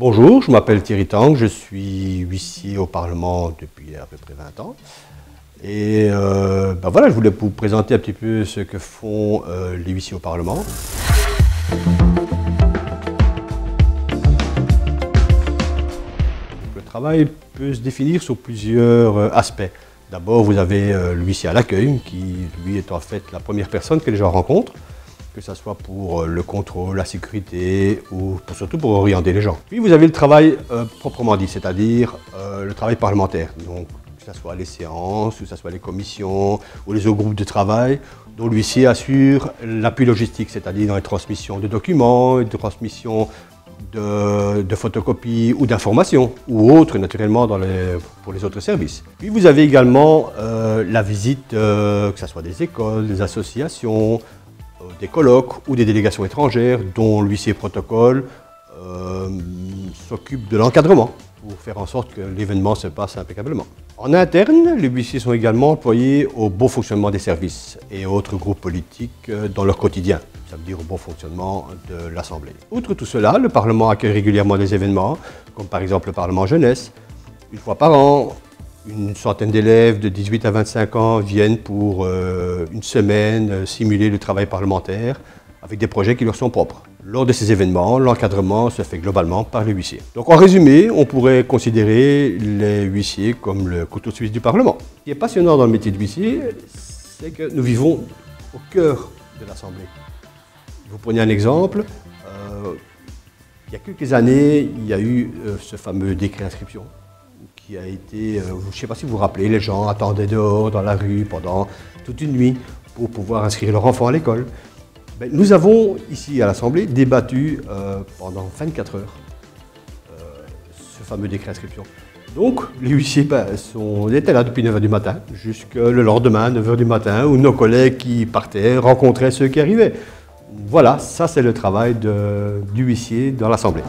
Bonjour, je m'appelle Thierry Tang, je suis huissier au Parlement depuis à peu près 20 ans. Et voilà, je voulais vous présenter un petit peu ce que font les huissiers au Parlement. Le travail peut se définir sur plusieurs aspects. D'abord, vous avez l'huissier à l'accueil, qui lui est en fait la première personne que les gens rencontrent, que ce soit pour le contrôle, la sécurité ou surtout pour orienter les gens. Puis vous avez le travail proprement dit, c'est-à-dire le travail parlementaire. Donc, que ce soit les séances, que ce soit les commissions ou les autres groupes de travail, dont l'huissier assure l'appui logistique, c'est-à-dire dans les transmissions de documents, les transmissions de photocopies ou d'informations, ou autres naturellement pour les autres services. Puis vous avez également la visite, que ce soit des écoles, des associations, des colloques ou des délégations étrangères dont l'huissier protocole s'occupe de l'encadrement pour faire en sorte que l'événement se passe impeccablement. En interne, les huissiers sont également employés au bon fonctionnement des services et autres groupes politiques dans leur quotidien, ça veut dire au bon fonctionnement de l'Assemblée. Outre tout cela, le Parlement accueille régulièrement des événements, comme par exemple le Parlement jeunesse. Une fois par an, une centaine d'élèves de 18 à 25 ans viennent pour une semaine simuler le travail parlementaire avec des projets qui leur sont propres. Lors de ces événements, l'encadrement se fait globalement par les huissiers. Donc en résumé, on pourrait considérer les huissiers comme le couteau suisse du Parlement. Ce qui est passionnant dans le métier de huissier, c'est que nous vivons au cœur de l'Assemblée. Vous prenez un exemple, il y a quelques années, il y a eu ce fameux décret d'inscription qui a été, je ne sais pas si vous vous rappelez, les gens attendaient dehors dans la rue pendant toute une nuit pour pouvoir inscrire leur enfant à l'école. Nous avons ici à l'Assemblée débattu pendant 24 heures ce fameux décret d'inscription. Donc les huissiers étaient là depuis 9 h du matin jusqu'au lendemain, 9 h du matin, où nos collègues qui partaient rencontraient ceux qui arrivaient. Voilà, ça c'est le travail du huissier dans l'Assemblée.